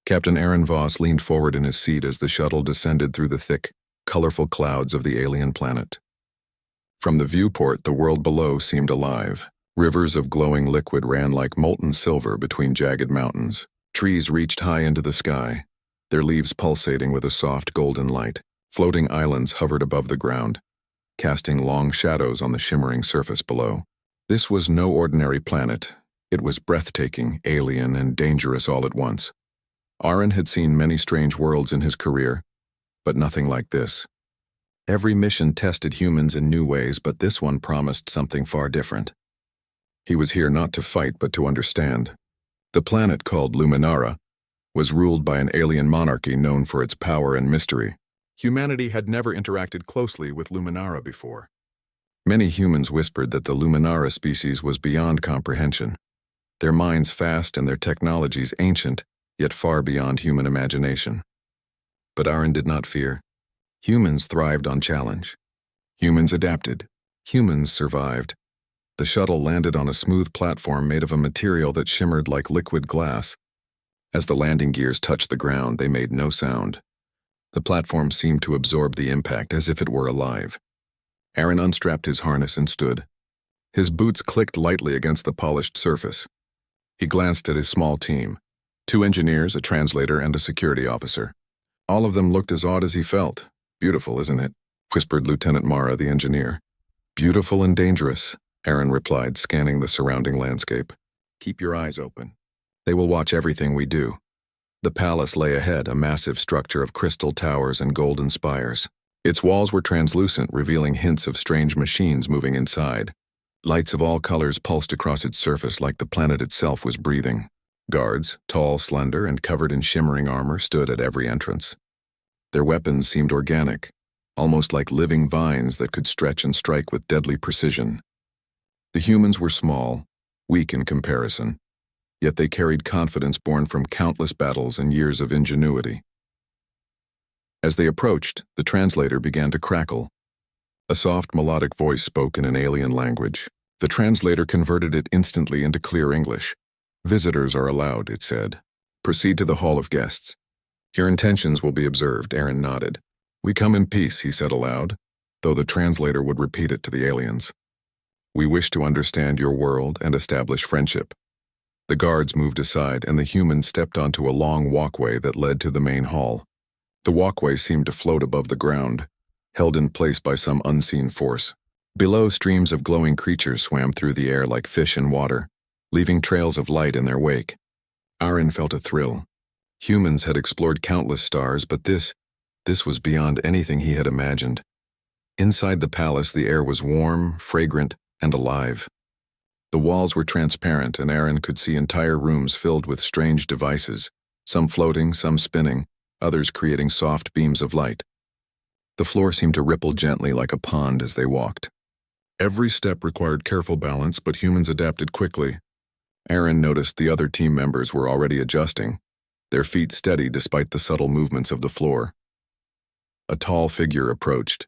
Captain Aaron Voss leaned forward in his seat as the shuttle descended through the thick, colorful clouds of the alien planet. From the viewport, the world below seemed alive. Rivers of glowing liquid ran like molten silver between jagged mountains. Trees reached high into the sky, their leaves pulsating with a soft golden light. Floating islands hovered above the ground, casting long shadows on the shimmering surface below. This was no ordinary planet. It was breathtaking, alien, and dangerous all at once. Aaron had seen many strange worlds in his career, but nothing like this. Every mission tested humans in new ways, but this one promised something far different. He was here not to fight, but to understand. The planet, called Luminara, was ruled by an alien monarchy known for its power and mystery. Humanity had never interacted closely with Luminara before. Many humans whispered that the Luminara species was beyond comprehension, their minds vast and their technologies ancient, yet far beyond human imagination. But Aaron did not fear. Humans thrived on challenge. Humans adapted. Humans survived. The shuttle landed on a smooth platform made of a material that shimmered like liquid glass. As the landing gears touched the ground, they made no sound. The platform seemed to absorb the impact as if it were alive. Aaron unstrapped his harness and stood. His boots clicked lightly against the polished surface. He glanced at his small team, 2 engineers, a translator, and a security officer. All of them looked as odd as he felt. "Beautiful, isn't it?" whispered Lieutenant Mara, the engineer. "Beautiful and dangerous," Aaron replied, scanning the surrounding landscape. "Keep your eyes open. They will watch everything we do." The palace lay ahead, a massive structure of crystal towers and golden spires. Its walls were translucent, revealing hints of strange machines moving inside. Lights of all colors pulsed across its surface like the planet itself was breathing. Guards, tall, slender, and covered in shimmering armor, stood at every entrance. Their weapons seemed organic, almost like living vines that could stretch and strike with deadly precision. The humans were small, weak in comparison, yet they carried confidence born from countless battles and years of ingenuity. As they approached, the translator began to crackle. A soft, melodic voice spoke in an alien language. The translator converted it instantly into clear English. "Visitors are allowed," it said. "Proceed to the hall of guests. Your intentions will be observed." Aaron nodded. "We come in peace," he said aloud, though the translator would repeat it to the aliens. "We wish to understand your world and establish friendship." The guards moved aside, and the humans stepped onto a long walkway that led to the main hall. The walkway seemed to float above the ground, held in place by some unseen force. Below, streams of glowing creatures swam through the air like fish in water, leaving trails of light in their wake. Aaron felt a thrill. Humans had explored countless stars, but this was beyond anything he had imagined. Inside the palace, the air was warm, fragrant, and alive. The walls were transparent, and Aaron could see entire rooms filled with strange devices, some floating, some spinning, others creating soft beams of light. The floor seemed to ripple gently like a pond as they walked. Every step required careful balance, but humans adapted quickly. Aaron noticed the other team members were already adjusting, their feet steady despite the subtle movements of the floor. A tall figure approached.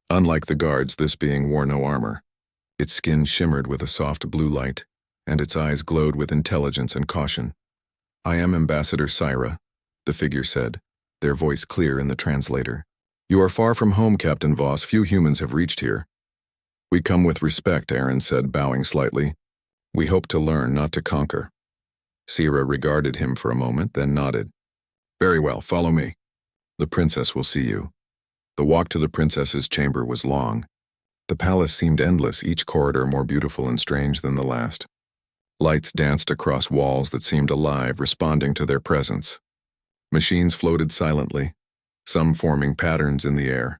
Unlike the guards, this being wore no armor. Its skin shimmered with a soft blue light, and its eyes glowed with intelligence and caution. "I am Ambassador Syra," the figure said, their voice clear in the translator. "You are far from home, Captain Voss. Few humans have reached here." "We come with respect," Aaron said, bowing slightly. "We hope to learn, not to conquer." Syra regarded him for a moment, then nodded. "Very well, follow me. The princess will see you." The walk to the princess's chamber was long. The palace seemed endless, each corridor more beautiful and strange than the last. Lights danced across walls that seemed alive, responding to their presence. Machines floated silently, some forming patterns in the air,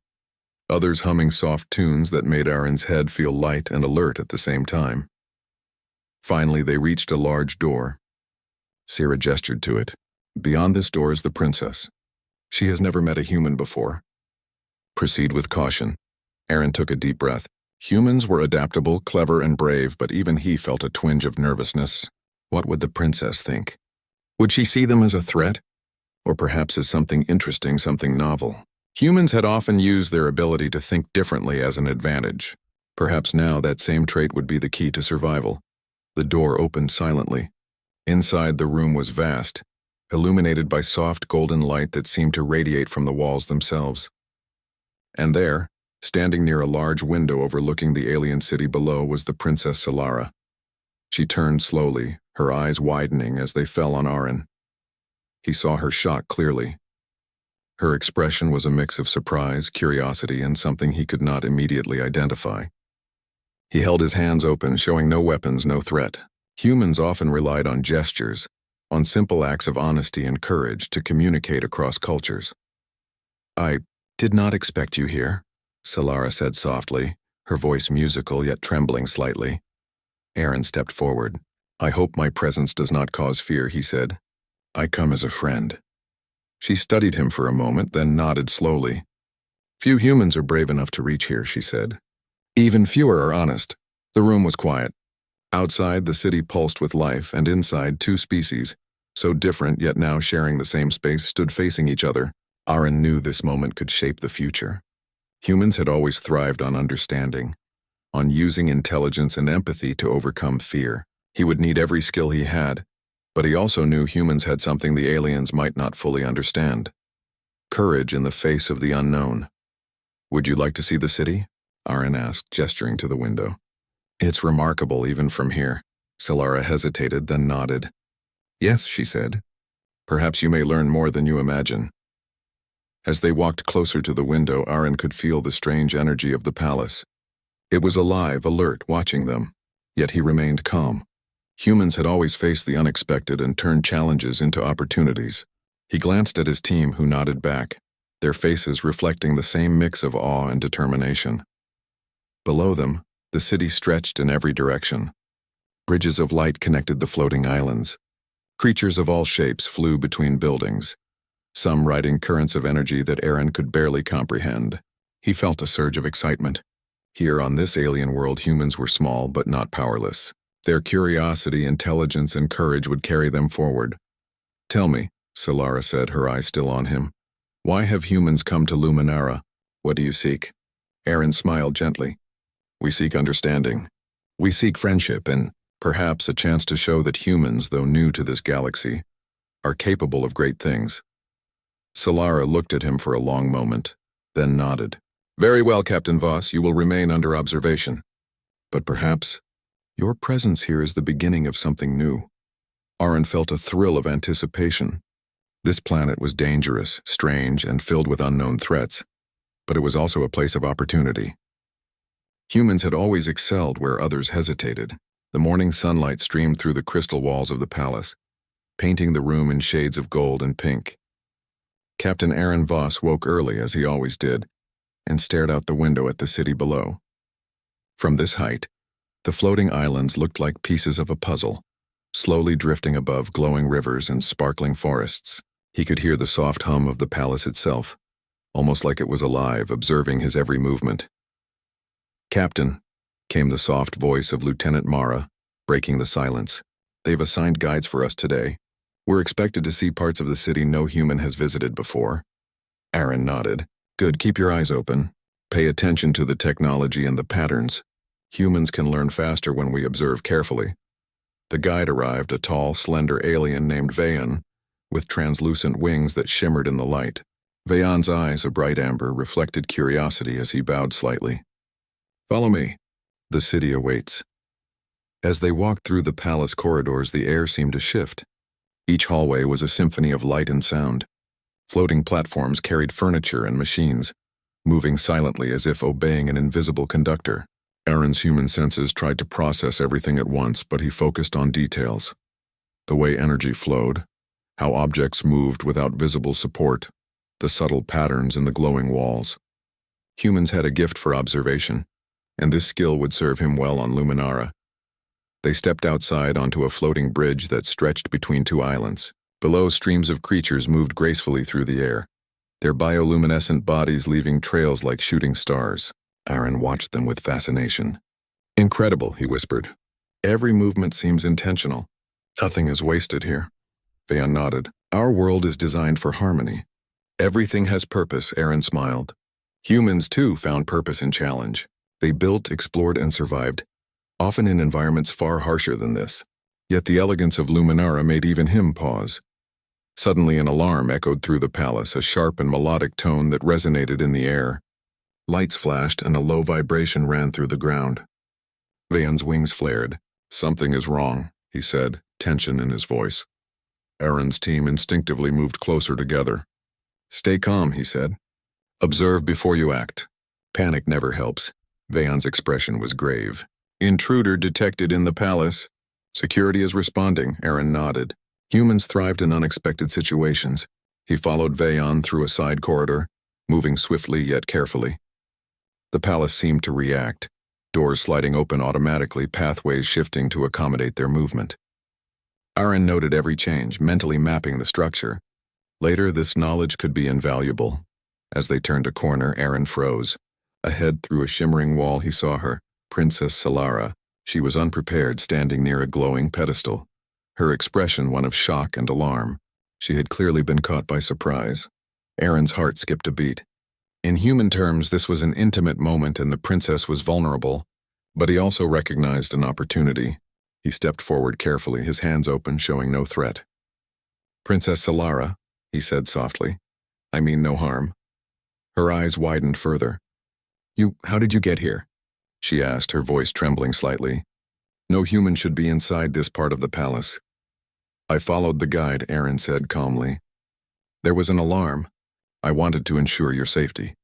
others humming soft tunes that made Aaron's head feel light and alert at the same time. Finally, they reached a large door. Syra gestured to it. "Beyond this door is the princess. She has never met a human before. Proceed with caution." Aaron took a deep breath. Humans were adaptable, clever, and brave, but even he felt a twinge of nervousness. What would the princess think? Would she see them as a threat? Or perhaps as something interesting, something novel? Humans had often used their ability to think differently as an advantage. Perhaps now that same trait would be the key to survival. The door opened silently. Inside, the room was vast, illuminated by soft golden light that seemed to radiate from the walls themselves. And there, standing near a large window overlooking the alien city below, was the Princess Solara. She turned slowly, her eyes widening as they fell on Aaron. He saw her shock clearly. Her expression was a mix of surprise, curiosity, and something he could not immediately identify. He held his hands open, showing no weapons, no threat. Humans often relied on gestures, on simple acts of honesty and courage to communicate across cultures. "I did not expect you here," Solara said softly, her voice musical yet trembling slightly. Aaron stepped forward. "I hope my presence does not cause fear," he said. "I come as a friend." She studied him for a moment, then nodded slowly. "Few humans are brave enough to reach here," she said. "Even fewer are honest." The room was quiet. Outside, the city pulsed with life, and inside, two species, so different yet now sharing the same space, stood facing each other. Aaron knew this moment could shape the future. Humans had always thrived on understanding, on using intelligence and empathy to overcome fear. He would need every skill he had, but he also knew humans had something the aliens might not fully understand: courage in the face of the unknown. "Would you like to see the city?" Aaron asked, gesturing to the window. "It's remarkable even from here." Solara hesitated, then nodded. "Yes," she said. "Perhaps you may learn more than you imagine." As they walked closer to the window, Aaron could feel the strange energy of the palace. It was alive, alert, watching them. Yet he remained calm. Humans had always faced the unexpected and turned challenges into opportunities. He glanced at his team, who nodded back, their faces reflecting the same mix of awe and determination. Below them, the city stretched in every direction. Bridges of light connected the floating islands. Creatures of all shapes flew between buildings, some riding currents of energy that Aaron could barely comprehend. He felt a surge of excitement. Here on this alien world, humans were small but not powerless. Their curiosity, intelligence, and courage would carry them forward. "Tell me," Solara said, her eyes still on him, "why have humans come to Luminara? What do you seek?" Aaron smiled gently. "We seek understanding. We seek friendship and, perhaps, a chance to show that humans, though new to this galaxy, are capable of great things." Solara looked at him for a long moment, then nodded. "Very well, Captain Voss, you will remain under observation. But perhaps your presence here is the beginning of something new." Aaron felt a thrill of anticipation. This planet was dangerous, strange, and filled with unknown threats, but it was also a place of opportunity. Humans had always excelled where others hesitated. The morning sunlight streamed through the crystal walls of the palace, painting the room in shades of gold and pink. Captain Aaron Voss woke early, as he always did, and stared out the window at the city below. From this height, the floating islands looked like pieces of a puzzle, slowly drifting above glowing rivers and sparkling forests. He could hear the soft hum of the palace itself, almost like it was alive, observing his every movement. "Captain," came the soft voice of Lieutenant Mara, breaking the silence. "They've assigned guides for us today. We're expected to see parts of the city no human has visited before." Aaron nodded. "Good, keep your eyes open. Pay attention to the technology and the patterns. Humans can learn faster when we observe carefully." The guide arrived, a tall, slender alien named Vayan, with translucent wings that shimmered in the light. Vayan's eyes, a bright amber, reflected curiosity as he bowed slightly. "Follow me. The city awaits." As they walked through the palace corridors, the air seemed to shift. Each hallway was a symphony of light and sound. Floating platforms carried furniture and machines, moving silently as if obeying an invisible conductor. Aaron's human senses tried to process everything at once, but he focused on details. The way energy flowed, how objects moved without visible support, the subtle patterns in the glowing walls. Humans had a gift for observation, and this skill would serve him well on Luminara. They stepped outside onto a floating bridge that stretched between two islands. Below, streams of creatures moved gracefully through the air, their bioluminescent bodies leaving trails like shooting stars. Aaron watched them with fascination. "Incredible," he whispered. "Every movement seems intentional. Nothing is wasted here." Vayan nodded. "Our world is designed for harmony. Everything has purpose," Aaron smiled. Humans, too, found purpose in challenge. They built, explored, and survived, often in environments far harsher than this. Yet the elegance of Luminara made even him pause. Suddenly an alarm echoed through the palace, a sharp and melodic tone that resonated in the air. Lights flashed and a low vibration ran through the ground. Vayan's wings flared. "Something is wrong," he said, tension in his voice. Aaron's team instinctively moved closer together. "Stay calm," he said. "Observe before you act. Panic never helps." Vayan's expression was grave. "Intruder detected in the palace. Security is responding," Aaron nodded. Humans thrived in unexpected situations. He followed Vayan through a side corridor, moving swiftly yet carefully. The palace seemed to react, doors sliding open automatically, pathways shifting to accommodate their movement. Aaron noted every change, mentally mapping the structure. Later, this knowledge could be invaluable. As they turned a corner, Aaron froze. Ahead, through a shimmering wall, he saw her, Princess Solara. She was unprepared, standing near a glowing pedestal. Her expression one of shock and alarm. She had clearly been caught by surprise. Aaron's heart skipped a beat. In human terms, this was an intimate moment and the princess was vulnerable, but he also recognized an opportunity. He stepped forward carefully, his hands open, showing no threat. "Princess Solara," he said softly. "I mean no harm." Her eyes widened further. How did you get here?" she asked, her voice trembling slightly. "No human should be inside this part of the palace." "I followed the guide," Aaron said calmly. "There was an alarm. I wanted to ensure your safety."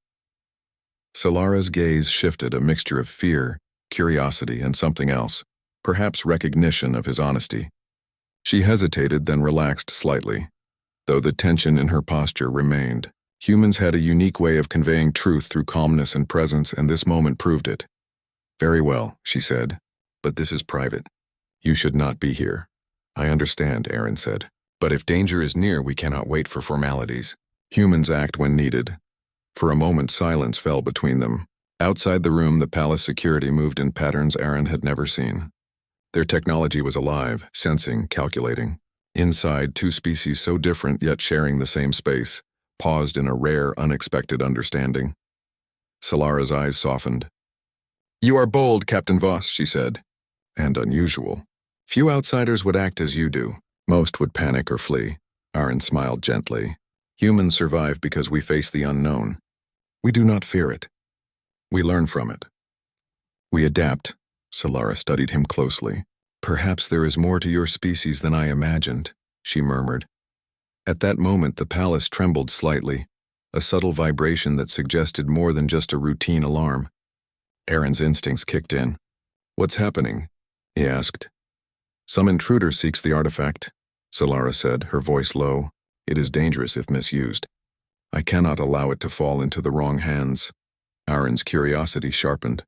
Solara's gaze shifted, a mixture of fear, curiosity, and something else, perhaps recognition of his honesty. She hesitated, then relaxed slightly, though the tension in her posture remained. Humans had a unique way of conveying truth through calmness and presence, and this moment proved it. "Very well," she said, "but this is private. You should not be here." "I understand," Aaron said, "but if danger is near, we cannot wait for formalities. Humans act when needed." For a moment, silence fell between them. Outside the room, the palace security moved in patterns Aaron had never seen. Their technology was alive, sensing, calculating. Inside, two species so different yet sharing the same space, paused in a rare, unexpected understanding. Solara's eyes softened. "You are bold, Captain Voss," she said, "and unusual. Few outsiders would act as you do. Most would panic or flee." Aaron smiled gently. "Humans survive because we face the unknown. We do not fear it. We learn from it. We adapt." Solara studied him closely. "Perhaps there is more to your species than I imagined," she murmured. At that moment, the palace trembled slightly, a subtle vibration that suggested more than just a routine alarm. Aaron's instincts kicked in. "What's happening?" he asked. "Some intruder seeks the artifact," Solara said, her voice low. "It is dangerous if misused. I cannot allow it to fall into the wrong hands." Aaron's curiosity sharpened.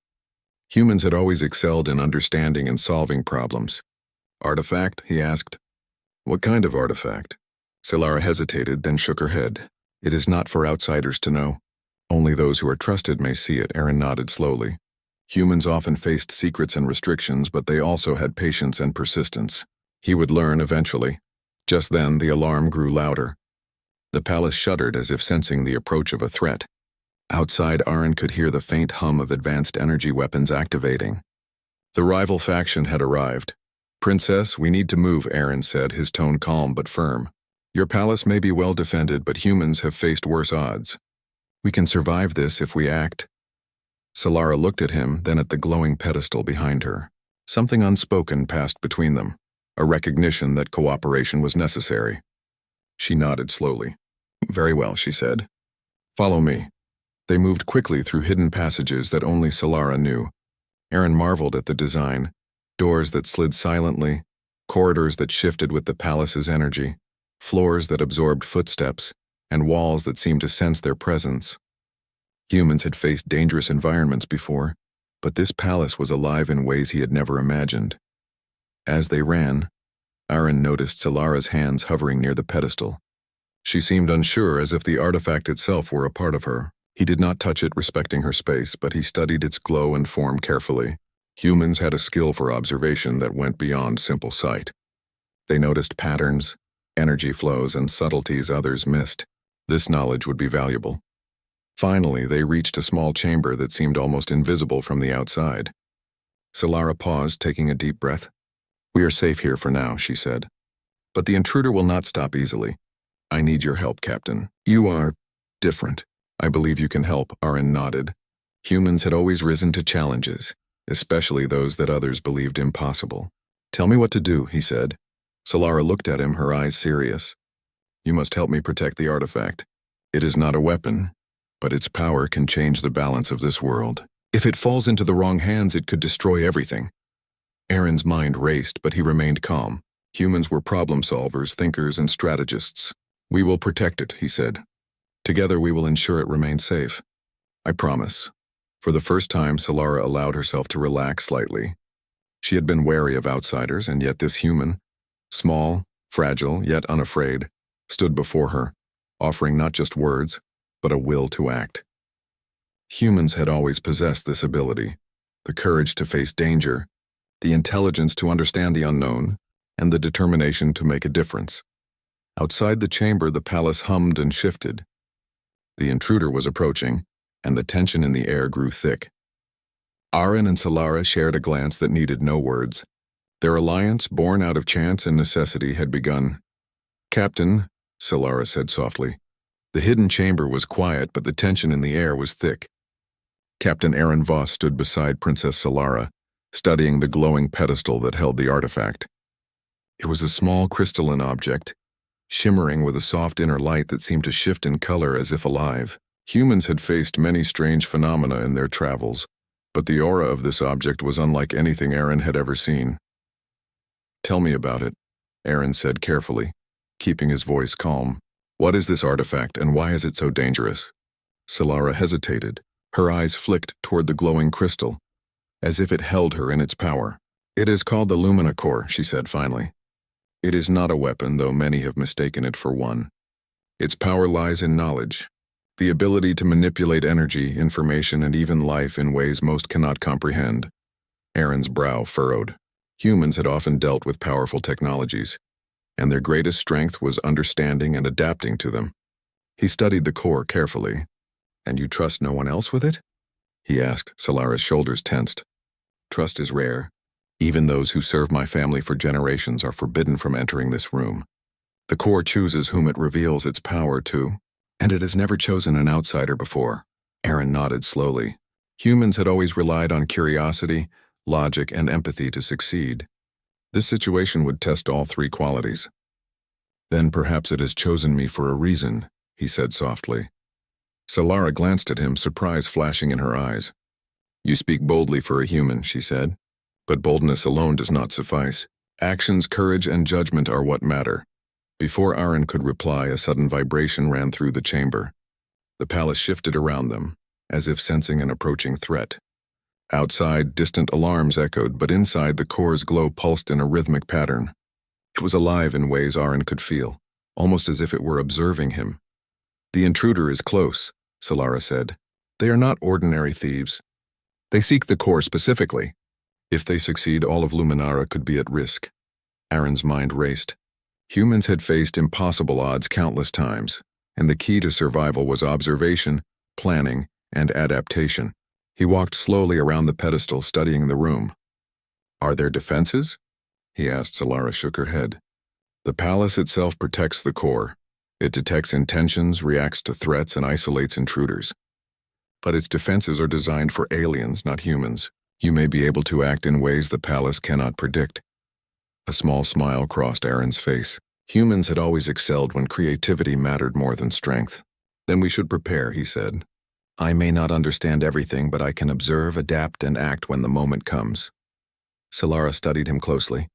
Humans had always excelled in understanding and solving problems. "Artifact?" he asked. "What kind of artifact?" Solara hesitated, then shook her head. "It is not for outsiders to know. Only those who are trusted may see it." Aaron nodded slowly. Humans often faced secrets and restrictions, but they also had patience and persistence. He would learn eventually. Just then, the alarm grew louder. The palace shuddered as if sensing the approach of a threat. Outside, Aaron could hear the faint hum of advanced energy weapons activating. The rival faction had arrived. "Princess, we need to move," Aaron said, his tone calm but firm. "Your palace may be well defended, but humans have faced worse odds. We can survive this if we act." Solara looked at him, then at the glowing pedestal behind her. Something unspoken passed between them, a recognition that cooperation was necessary. She nodded slowly. "Very well," she said. "Follow me." They moved quickly through hidden passages that only Solara knew. Aaron marveled at the design, doors that slid silently, corridors that shifted with the palace's energy, floors that absorbed footsteps, and walls that seemed to sense their presence. Humans had faced dangerous environments before, but this palace was alive in ways he had never imagined. As they ran, Aaron noticed Solara's hands hovering near the pedestal. She seemed unsure, as if the artifact itself were a part of her. He did not touch it, respecting her space, but he studied its glow and form carefully. Humans had a skill for observation that went beyond simple sight. They noticed patterns, energy flows, and subtleties others missed. This knowledge would be valuable. Finally, they reached a small chamber that seemed almost invisible from the outside. Solara paused, taking a deep breath. "We are safe here for now," she said. "But the intruder will not stop easily. I need your help, Captain. You are different. I believe you can help, Aaron nodded. Humans had always risen to challenges, especially those that others believed impossible. Tell me what to do, he said. Solara looked at him, her eyes serious. You must help me protect the artifact. It is not a weapon, but its power can change the balance of this world. If it falls into the wrong hands, it could destroy everything. Aaron's mind raced, but he remained calm. Humans were problem solvers, thinkers, and strategists. We will protect it, he said. Together we will ensure it remains safe. I promise. For the first time, Solara allowed herself to relax slightly. She had been wary of outsiders, and yet this human, small, fragile, yet unafraid, stood before her, offering not just words, but a will to act. Humans had always possessed this ability, the courage to face danger, the intelligence to understand the unknown, and the determination to make a difference. Outside the chamber, the palace hummed and shifted. The intruder was approaching, and the tension in the air grew thick. Aaron and Solara shared a glance that needed no words. Their alliance, born out of chance and necessity, had begun. Captain, Solara said softly. The hidden chamber was quiet, but the tension in the air was thick. Captain Aaron Voss stood beside Princess Solara, studying the glowing pedestal that held the artifact. It was a small crystalline object, shimmering with a soft inner light that seemed to shift in color as if alive. Humans had faced many strange phenomena in their travels, but the aura of this object was unlike anything Aaron had ever seen. Tell me about it, Aaron said carefully, keeping his voice calm. What is this artifact, and why is it so dangerous? Solara hesitated. Her eyes flicked toward the glowing crystal, as if it held her in its power. It is called the Lumina Core, she said finally. It is not a weapon, though many have mistaken it for one. Its power lies in knowledge, the ability to manipulate energy, information, and even life in ways most cannot comprehend. Aaron's brow furrowed. Humans had often dealt with powerful technologies, and their greatest strength was understanding and adapting to them. He studied the core carefully. And you trust no one else with it? He asked, Solara's shoulders tensed. Trust is rare. Even those who serve my family for generations are forbidden from entering this room. The core chooses whom it reveals its power to, and it has never chosen an outsider before. Aaron nodded slowly. Humans had always relied on curiosity, logic, and empathy to succeed. This situation would test all three qualities. Then perhaps it has chosen me for a reason, he said softly. Solara glanced at him, surprise flashing in her eyes. You speak boldly for a human, she said. But boldness alone does not suffice. Actions, courage, and judgment are what matter. Before Aaron could reply, a sudden vibration ran through the chamber. The palace shifted around them, as if sensing an approaching threat. Outside, distant alarms echoed, but inside, the core's glow pulsed in a rhythmic pattern. It was alive in ways Aaron could feel, almost as if it were observing him. The intruder is close, Solara said. They are not ordinary thieves. They seek the core specifically. If they succeed, all of Luminara could be at risk. Aaron's mind raced. Humans had faced impossible odds countless times, and the key to survival was observation, planning, and adaptation. He walked slowly around the pedestal, studying the room. Are there defenses? He asked. Solara shook her head. The palace itself protects the core. It detects intentions, reacts to threats, and isolates intruders. But its defenses are designed for aliens, not humans. You may be able to act in ways the palace cannot predict. A small smile crossed Aaron's face. Humans had always excelled when creativity mattered more than strength. Then we should prepare, he said. I may not understand everything, but I can observe, adapt, and act when the moment comes. Solara studied him closely.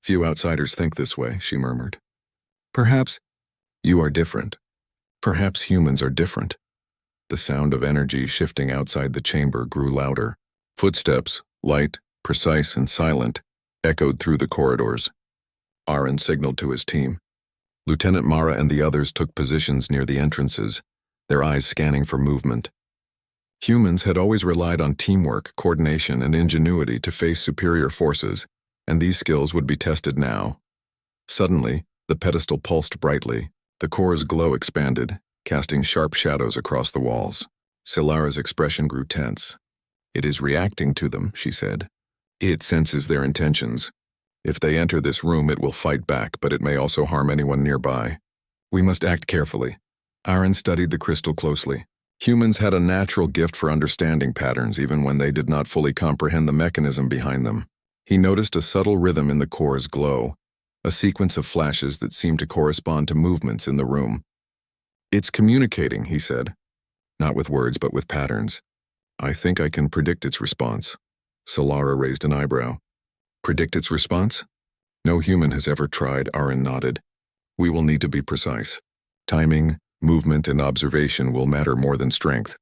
Few outsiders think this way, she murmured. Perhaps you are different. Perhaps humans are different. The sound of energy shifting outside the chamber grew louder. Footsteps, light, precise, and silent, echoed through the corridors. Aaron signaled to his team. Lieutenant Mara and the others took positions near the entrances, their eyes scanning for movement. Humans had always relied on teamwork, coordination, and ingenuity to face superior forces, and these skills would be tested now. Suddenly, the pedestal pulsed brightly. The core's glow expanded, casting sharp shadows across the walls. Solara's expression grew tense. It is reacting to them, she said. It senses their intentions. If they enter this room, it will fight back, but it may also harm anyone nearby. We must act carefully. Aaron studied the crystal closely. Humans had a natural gift for understanding patterns even when they did not fully comprehend the mechanism behind them. He noticed a subtle rhythm in the core's glow, a sequence of flashes that seemed to correspond to movements in the room. "It's communicating," he said. "Not with words, but with patterns. I think I can predict its response." Solara raised an eyebrow. "Predict its response?" "No human has ever tried," Aaron nodded. "We will need to be precise. Timing, movement, and observation will matter more than strength."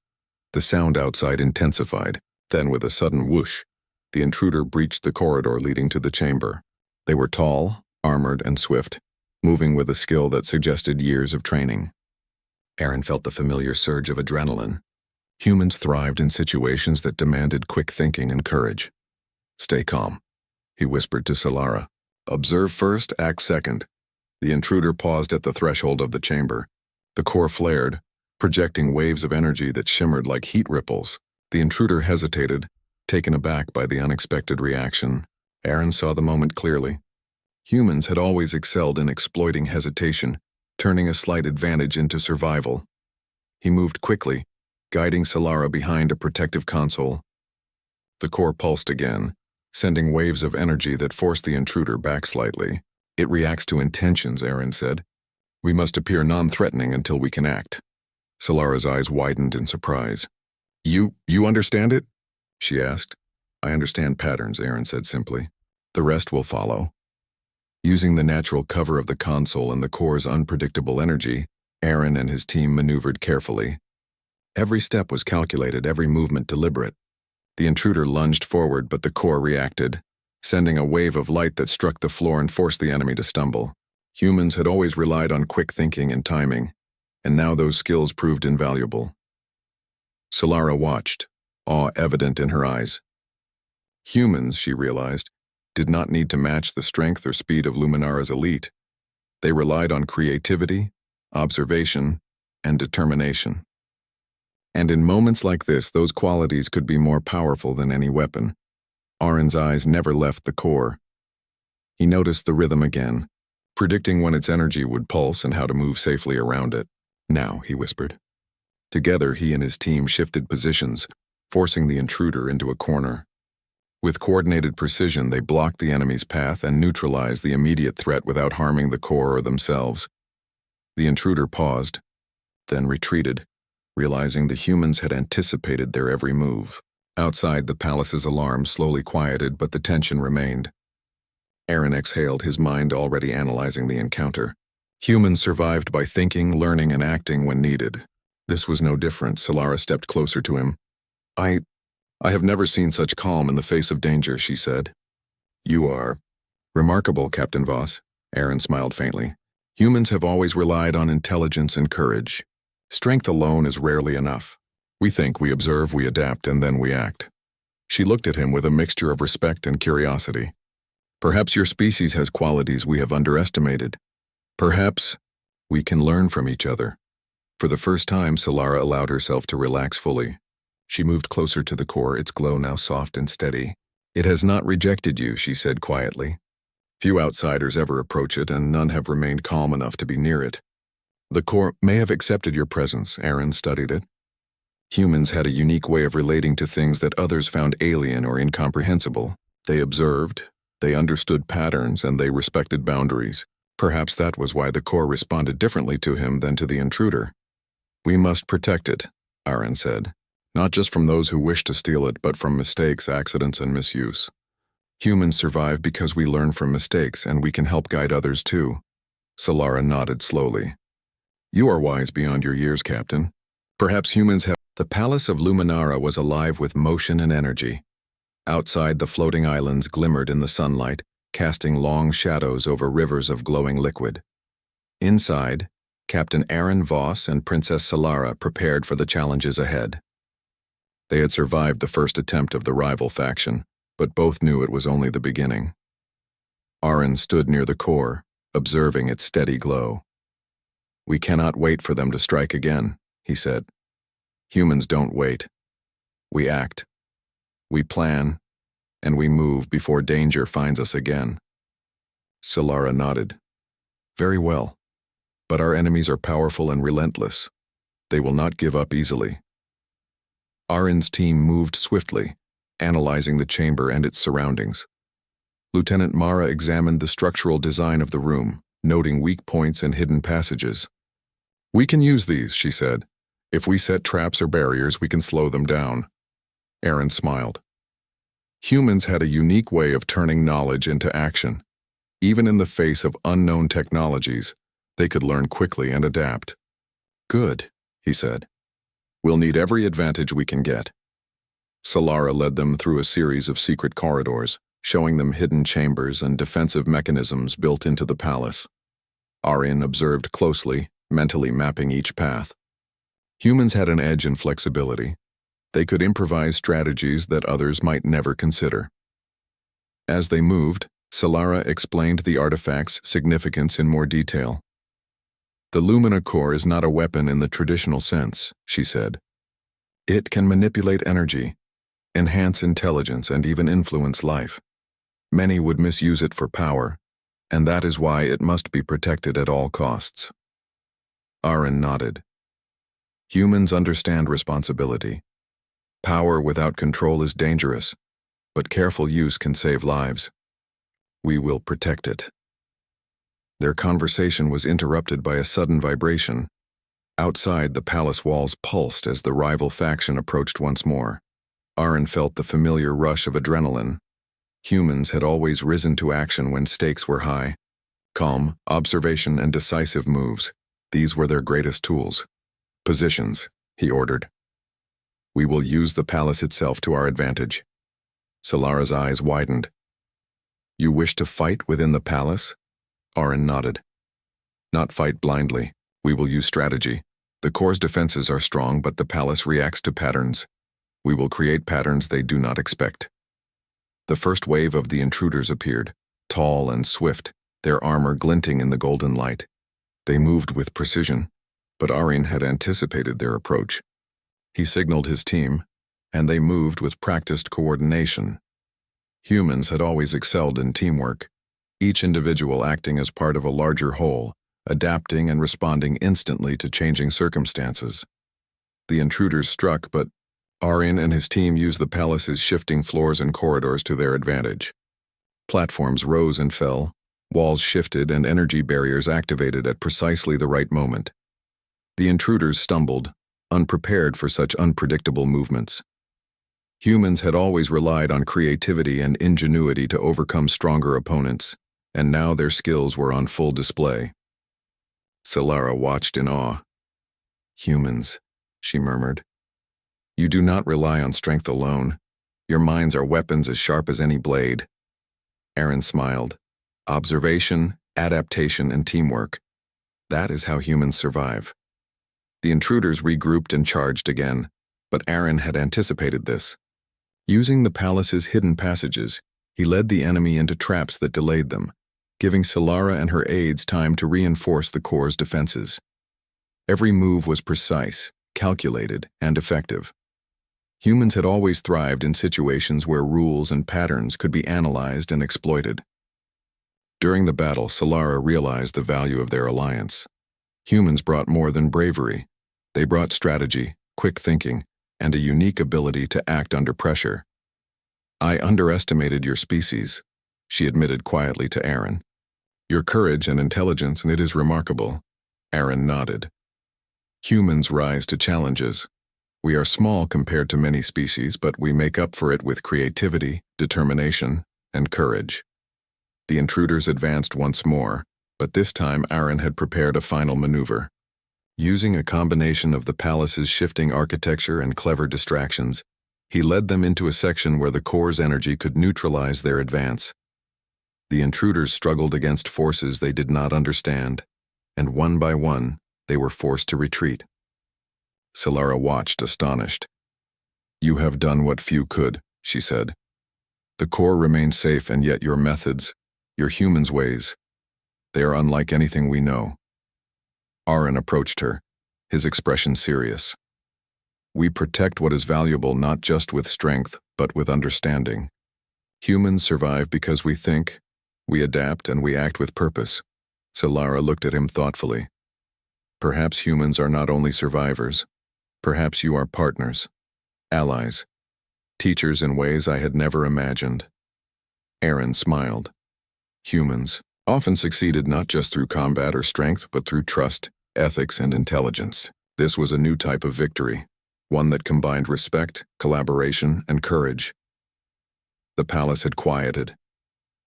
The sound outside intensified. Then, with a sudden whoosh, the intruder breached the corridor leading to the chamber. They were tall, armored, and swift, moving with a skill that suggested years of training. Aaron felt the familiar surge of adrenaline. Humans thrived in situations that demanded quick thinking and courage. "Stay calm," he whispered to Solara. "Observe first, act second." The intruder paused at the threshold of the chamber. The core flared, projecting waves of energy that shimmered like heat ripples. The intruder hesitated, taken aback by the unexpected reaction. Aaron saw the moment clearly. Humans had always excelled in exploiting hesitation, turning a slight advantage into survival. He moved quickly, guiding Solara behind a protective console. The core pulsed again, sending waves of energy that forced the intruder back slightly. "It reacts to intentions," Aaron said. "We must appear non-threatening until we can act." Solara's eyes widened in surprise. You understand it?" she asked. "I understand patterns," Aaron said simply. "The rest will follow." Using the natural cover of the console and the core's unpredictable energy, Aaron and his team maneuvered carefully. Every step was calculated, every movement deliberate. The intruder lunged forward, but the core reacted, sending a wave of light that struck the floor and forced the enemy to stumble. Humans had always relied on quick thinking and timing, and now those skills proved invaluable. Solara watched, awe evident in her eyes. Humans, she realized, did not need to match the strength or speed of Luminara's elite. They relied on creativity, observation, and determination. And in moments like this, those qualities could be more powerful than any weapon. Aaron's eyes never left the core. He noticed the rhythm again, predicting when its energy would pulse and how to move safely around it. "Now," he whispered. Together, he and his team shifted positions, forcing the intruder into a corner. With coordinated precision, they blocked the enemy's path and neutralized the immediate threat without harming the core or themselves. The intruder paused, then retreated, realizing the humans had anticipated their every move. Outside, the palace's alarm slowly quieted, but the tension remained. Aaron exhaled, his mind already analyzing the encounter. Humans survived by thinking, learning, and acting when needed. This was no different. Solara stepped closer to him. I have never seen such calm in the face of danger," she said. "You are remarkable, Captain Voss," Aaron smiled faintly. "Humans have always relied on intelligence and courage. Strength alone is rarely enough. We think, we observe, we adapt, and then we act." She looked at him with a mixture of respect and curiosity. "Perhaps your species has qualities we have underestimated. Perhaps we can learn from each other." For the first time, Solara allowed herself to relax fully. She moved closer to the core, its glow now soft and steady. "It has not rejected you," she said quietly. "Few outsiders ever approach it, and none have remained calm enough to be near it. The core may have accepted your presence," Aaron studied it. Humans had a unique way of relating to things that others found alien or incomprehensible. They observed, they understood patterns, and they respected boundaries. Perhaps that was why the core responded differently to him than to the intruder. "We must protect it," Aaron said. "Not just from those who wish to steal it, but from mistakes, accidents, and misuse. Humans survive because we learn from mistakes, and we can help guide others too." Solara nodded slowly. "You are wise beyond your years, Captain. Perhaps humans have—" The palace of Luminara was alive with motion and energy. Outside, the floating islands glimmered in the sunlight, casting long shadows over rivers of glowing liquid. Inside, Captain Aaron Voss and Princess Solara prepared for the challenges ahead. They had survived the first attempt of the rival faction, but both knew it was only the beginning. Aaron stood near the core, observing its steady glow. "We cannot wait for them to strike again," he said. "Humans don't wait. We act. We plan, and we move before danger finds us again." Solara nodded. "Very well. But our enemies are powerful and relentless. They will not give up easily. Arin's team moved swiftly, analyzing the chamber and its surroundings. Lieutenant Mara examined the structural design of the room, noting weak points and hidden passages. "We can use these," she said. "If we set traps or barriers, we can slow them down." Arin smiled. Humans had a unique way of turning knowledge into action. Even in the face of unknown technologies, they could learn quickly and adapt. "Good," he said. "We'll need every advantage we can get." Solara led them through a series of secret corridors, showing them hidden chambers and defensive mechanisms built into the palace. Arin observed closely, mentally mapping each path. Humans had an edge in flexibility. They could improvise strategies that others might never consider. As they moved, Solara explained the artifact's significance in more detail. "The Lumina Core is not a weapon in the traditional sense," she said. "It can manipulate energy, enhance intelligence, and even influence life. Many would misuse it for power, and that is why it must be protected at all costs." Arin nodded. Humans understand responsibility. Power without control is dangerous, but careful use can save lives. "We will protect it." Their conversation was interrupted by a sudden vibration. Outside, the palace walls pulsed as the rival faction approached once more. Arin felt the familiar rush of adrenaline. Humans had always risen to action when stakes were high. Calm, observation, and decisive moves, these were their greatest tools. "Positions," he ordered. "We will use the palace itself to our advantage." Solara's eyes widened. "You wish to fight within the palace?" Arin nodded. "Not fight blindly. We will use strategy. The core's defenses are strong, but the palace reacts to patterns. We will create patterns they do not expect." The first wave of the intruders appeared, tall and swift, their armor glinting in the golden light. They moved with precision, but Arin had anticipated their approach. He signaled his team, and they moved with practiced coordination. Humans had always excelled in teamwork, each individual acting as part of a larger whole, adapting and responding instantly to changing circumstances. The intruders struck, but Arin and his team used the palace's shifting floors and corridors to their advantage. Platforms rose and fell, walls shifted, and energy barriers activated at precisely the right moment. The intruders stumbled, unprepared for such unpredictable movements. Humans had always relied on creativity and ingenuity to overcome stronger opponents, and now their skills were on full display. Solara watched in awe. "Humans," she murmured. "You do not rely on strength alone. Your minds are weapons as sharp as any blade." Arin smiled. "Observation, adaptation, and teamwork. That is how humans survive." The intruders regrouped and charged again, but Arin had anticipated this. Using the palace's hidden passages, he led the enemy into traps that delayed them, giving Solara and her aides time to reinforce the core's defenses. Every move was precise, calculated, and effective. Humans had always thrived in situations where rules and patterns could be analyzed and exploited. During the battle, Solara realized the value of their alliance. Humans brought more than bravery. They brought strategy, quick thinking, and a unique ability to act under pressure. "I underestimated your species," she admitted quietly to Arin. "Your courage and intelligence, and it is remarkable." Arin nodded. "Humans rise to challenges. We are small compared to many species, but we make up for it with creativity, determination, and courage." The intruders advanced once more, but this time Arin had prepared a final maneuver. Using a combination of the palace's shifting architecture and clever distractions, he led them into a section where the core's energy could neutralize their advance. The intruders struggled against forces they did not understand, and one by one, they were forced to retreat. Solara watched, astonished. "You have done what few could," she said. "The core remains safe, and yet your methods, your humans' ways, they are unlike anything we know." Arin approached her, his expression serious. "We protect what is valuable not just with strength, but with understanding. Humans survive because we think, we adapt, and we act with purpose." Solara looked at him thoughtfully. Perhaps humans are not only survivors. Perhaps you are partners, allies, teachers in ways I had never imagined. Aaron smiled. Humans often succeeded not just through combat or strength, but through trust, ethics, and intelligence. This was a new type of victory, one that combined respect, collaboration, and courage. The palace had quieted.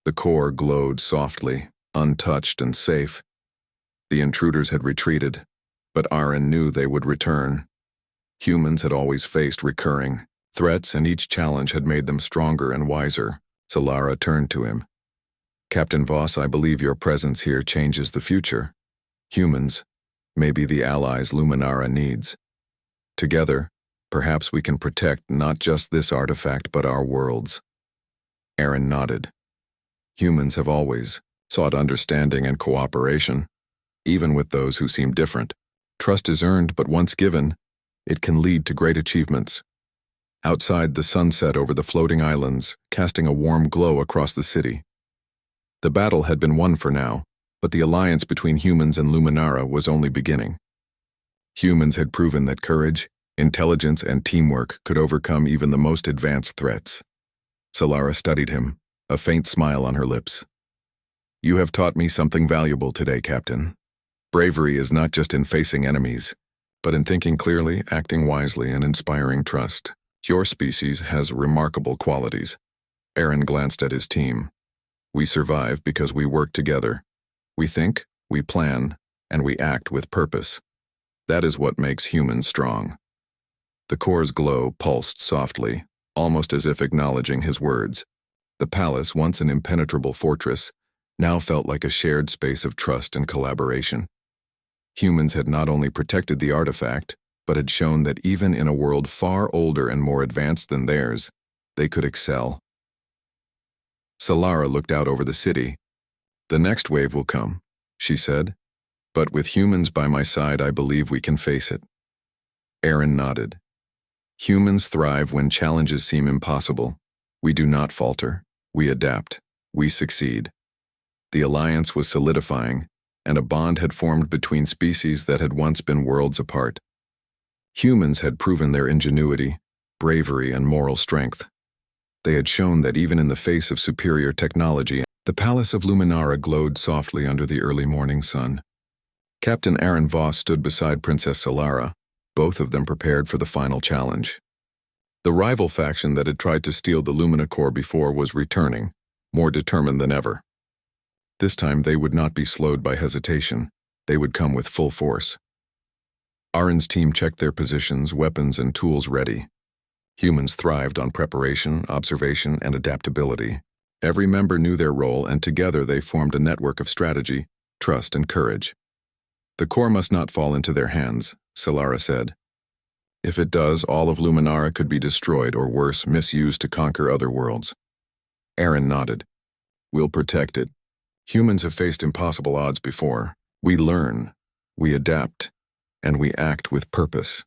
The core glowed softly, untouched and safe. The intruders had retreated, but Aaron knew they would return. Humans had always faced recurring threats, and each challenge had made them stronger and wiser. Solara turned to him. Captain Voss, I believe your presence here changes the future. Humans may be the allies Luminara needs. Together, perhaps we can protect not just this artifact but our worlds. Aaron nodded. Humans have always sought understanding and cooperation, even with those who seem different. Trust is earned, but once given, it can lead to great achievements. Outside, the sun set over the floating islands, casting a warm glow across the city. The battle had been won for now, but the alliance between humans and Luminara was only beginning. Humans had proven that courage, intelligence, and teamwork could overcome even the most advanced threats. Solara studied him, a faint smile on her lips. You have taught me something valuable today, Captain. Bravery is not just in facing enemies, but in thinking clearly, acting wisely, and inspiring trust. Your species has remarkable qualities. Aaron glanced at his team. We survive because we work together. We think, we plan, and we act with purpose. That is what makes humans strong. The core's glow pulsed softly, almost as if acknowledging his words. The palace, once an impenetrable fortress, now felt like a shared space of trust and collaboration. Humans had not only protected the artifact, but had shown that even in a world far older and more advanced than theirs, they could excel. Solara looked out over the city. The next wave will come, she said, but with humans by my side, I believe we can face it. Aaron nodded. Humans thrive when challenges seem impossible. We do not falter. We adapt. We succeed. The alliance was solidifying, and a bond had formed between species that had once been worlds apart. Humans had proven their ingenuity, bravery, and moral strength. They had shown that even in the face of superior technology, the palace of Luminara glowed softly under the early morning sun. Captain Aaron Voss stood beside Princess Solara, both of them prepared for the final challenge. The rival faction that had tried to steal the Lumina core before was returning, more determined than ever. This time they would not be slowed by hesitation. They would come with full force. Aaron's team checked their positions, weapons, and tools ready. Humans thrived on preparation, observation, and adaptability. Every member knew their role, and together they formed a network of strategy, trust, and courage. The core must not fall into their hands, Solara said. If it does, all of Luminara could be destroyed or worse, misused to conquer other worlds. Aaron nodded. We'll protect it. Humans have faced impossible odds before. We learn, we adapt, and we act with purpose.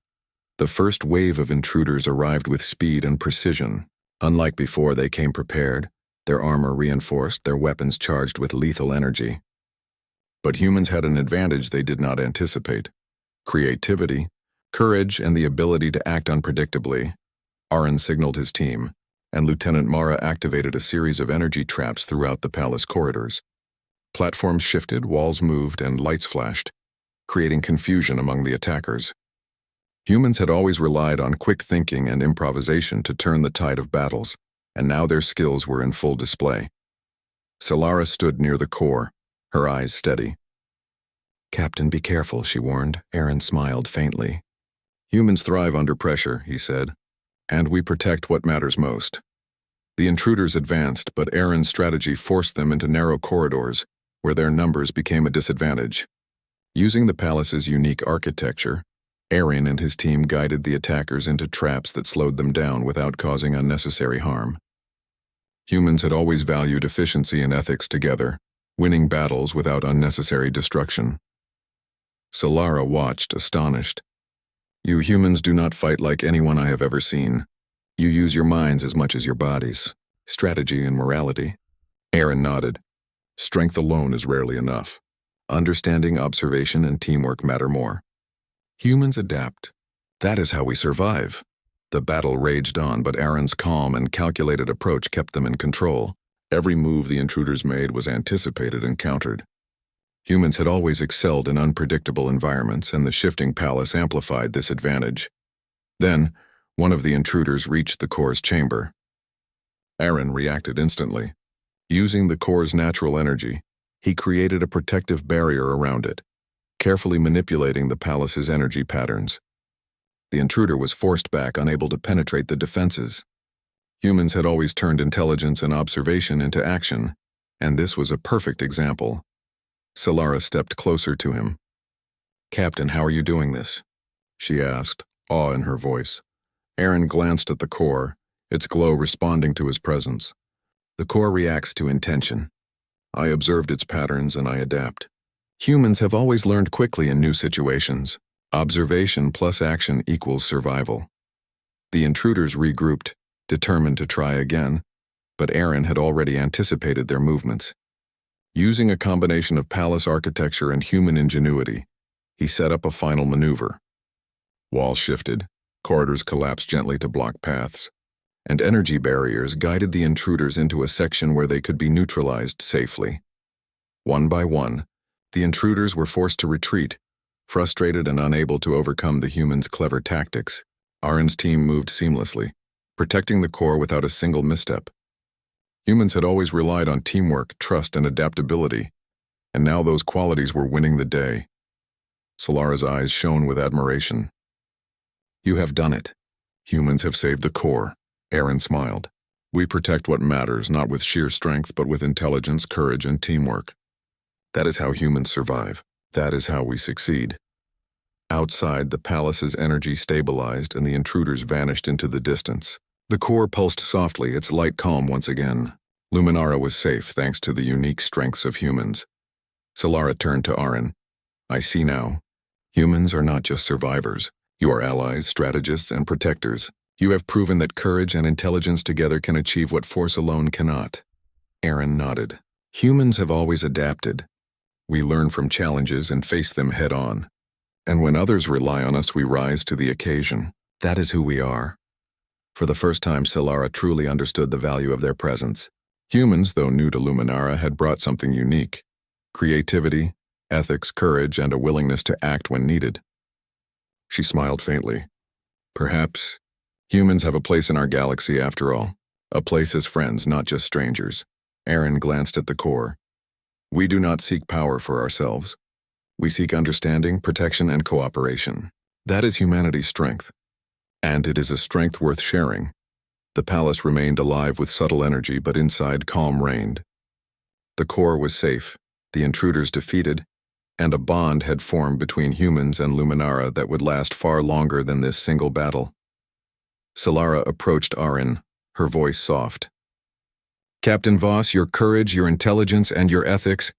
The first wave of intruders arrived with speed and precision. Unlike before, they came prepared, their armor reinforced, their weapons charged with lethal energy. But humans had an advantage they did not anticipate: creativity, courage, and the ability to act unpredictably. Aaron signaled his team, and Lieutenant Mara activated a series of energy traps throughout the palace corridors. Platforms shifted, walls moved, and lights flashed, creating confusion among the attackers. Humans had always relied on quick thinking and improvisation to turn the tide of battles, and now their skills were in full display. Solara stood near the core, her eyes steady. Captain, be careful, she warned. Aaron smiled faintly. Humans thrive under pressure, he said, and we protect what matters most. The intruders advanced, but Aaron's strategy forced them into narrow corridors, where their numbers became a disadvantage. Using the palace's unique architecture, Aaron and his team guided the attackers into traps that slowed them down without causing unnecessary harm. Humans had always valued efficiency and ethics together, winning battles without unnecessary destruction. Solara watched, astonished. You humans do not fight like anyone I have ever seen. You use your minds as much as your bodies, strategy and morality. Aaron nodded. Strength alone is rarely enough. Understanding, observation, and teamwork matter more. Humans adapt. That is how we survive. The battle raged on, but Aaron's calm and calculated approach kept them in control. Every move the intruders made was anticipated and countered. Humans had always excelled in unpredictable environments, and the shifting palace amplified this advantage. Then, one of the intruders reached the core's chamber. Aaron reacted instantly. Using the core's natural energy, he created a protective barrier around it, carefully manipulating the palace's energy patterns. The intruder was forced back, unable to penetrate the defenses. Humans had always turned intelligence and observation into action, and this was a perfect example. Solara stepped closer to him. "Captain, how are you doing this?" she asked, awe in her voice. Aaron glanced at the core, its glow responding to his presence. The core reacts to intention. I observed its patterns and I adapt. Humans have always learned quickly in new situations. Observation plus action equals survival. The intruders regrouped, determined to try again, but Aaron had already anticipated their movements. Using a combination of palace architecture and human ingenuity, he set up a final maneuver. Walls shifted, corridors collapsed gently to block paths, and energy barriers guided the intruders into a section where they could be neutralized safely. One by one, the intruders were forced to retreat, frustrated and unable to overcome the humans' clever tactics. Aaron's team moved seamlessly, protecting the core without a single misstep. Humans had always relied on teamwork, trust, and adaptability, and now those qualities were winning the day. Solara's eyes shone with admiration. "You have done it. Humans have saved the core," Aaron smiled. "We protect what matters, not with sheer strength, but with intelligence, courage, and teamwork. That is how humans survive. That is how we succeed." Outside, the palace's energy stabilized and the intruders vanished into the distance. The core pulsed softly, its light calm once again. Luminara was safe thanks to the unique strengths of humans. Solara turned to Aaron. "I see now. Humans are not just survivors. You are allies, strategists, and protectors. You have proven that courage and intelligence together can achieve what force alone cannot." Aaron nodded. "Humans have always adapted. We learn from challenges and face them head-on. And when others rely on us, we rise to the occasion. That is who we are." For the first time, Solara truly understood the value of their presence. Humans, though new to Luminara, had brought something unique: creativity, ethics, courage, and a willingness to act when needed. She smiled faintly. "Perhaps humans have a place in our galaxy after all. A place as friends, not just strangers." Aaron glanced at the core. "We do not seek power for ourselves. We seek understanding, protection, and cooperation. That is humanity's strength. And it is a strength worth sharing." The palace remained alive with subtle energy, but inside calm reigned. The core was safe, the intruders defeated, and a bond had formed between humans and Luminara that would last far longer than this single battle. Solara approached Aaron, her voice soft. "Captain Voss, your courage, your intelligence, and your ethics,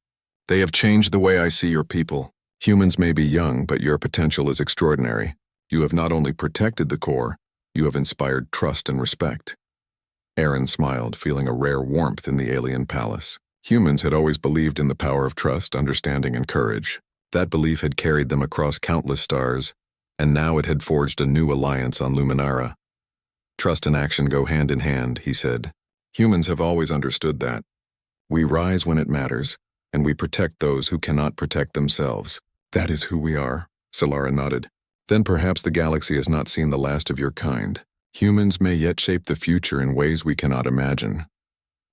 they have changed the way I see your people. Humans may be young, but your potential is extraordinary. You have not only protected the core, you have inspired trust and respect." Aaron smiled, feeling a rare warmth in the alien palace. Humans had always believed in the power of trust, understanding, and courage. That belief had carried them across countless stars, and now it had forged a new alliance on Luminara. "Trust and action go hand in hand," he said. "Humans have always understood that. We rise when it matters, and we protect those who cannot protect themselves. That is who we are." Solara nodded. "Then perhaps the galaxy has not seen the last of your kind. Humans may yet shape the future in ways we cannot imagine."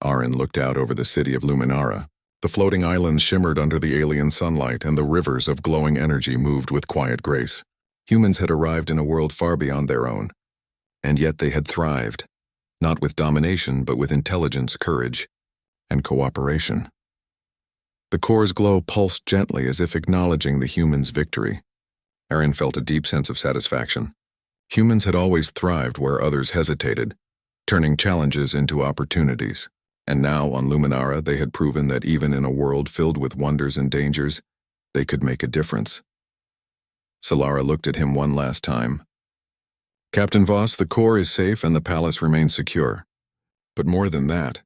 Aaron looked out over the city of Luminara. The floating islands shimmered under the alien sunlight, and the rivers of glowing energy moved with quiet grace. Humans had arrived in a world far beyond their own, and yet they had thrived, not with domination, but with intelligence, courage, and cooperation. The core's glow pulsed gently as if acknowledging the humans' victory. Aaron felt a deep sense of satisfaction. Humans had always thrived where others hesitated, turning challenges into opportunities. And now, on Luminara, they had proven that even in a world filled with wonders and dangers, they could make a difference. Solara looked at him one last time. "Captain Voss, the core is safe and the palace remains secure. But more than that,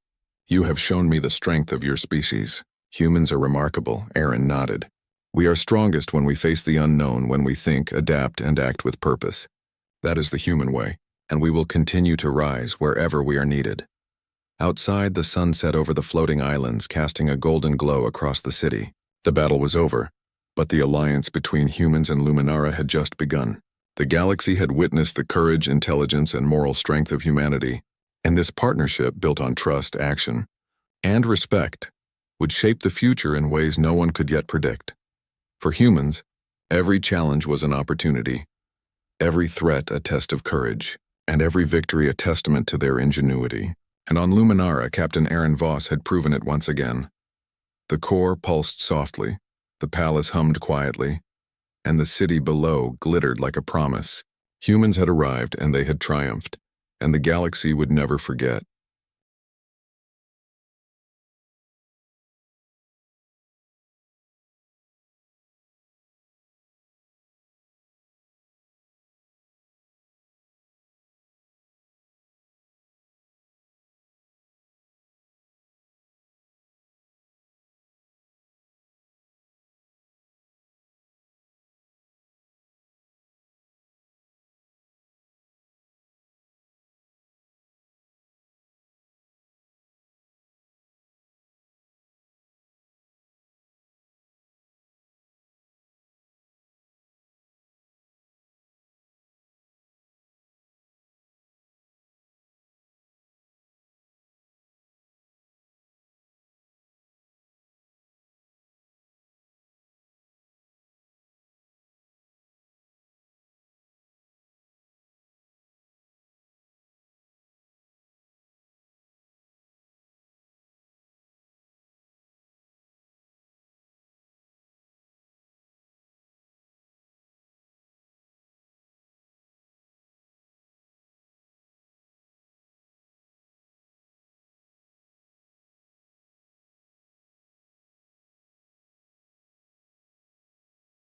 you have shown me the strength of your species. Humans are remarkable," Aaron nodded. We are strongest when we face the unknown, when we think, adapt, and act with purpose. That is the human way, and we will continue to rise wherever we are needed. Outside, the sun set over the floating islands, casting a golden glow across the city. The battle was over, but the alliance between humans and Luminara had just begun. The galaxy had witnessed the courage, intelligence, and moral strength of humanity, and this partnership, built on trust, action, and respect, would shape the future in ways no one could yet predict. For humans, every challenge was an opportunity, every threat a test of courage, and every victory a testament to their ingenuity. And on Luminara, Captain Aaron Voss had proven it once again. The core pulsed softly, the palace hummed quietly, and the city below glittered like a promise. Humans had arrived, and they had triumphed, and the galaxy would never forget.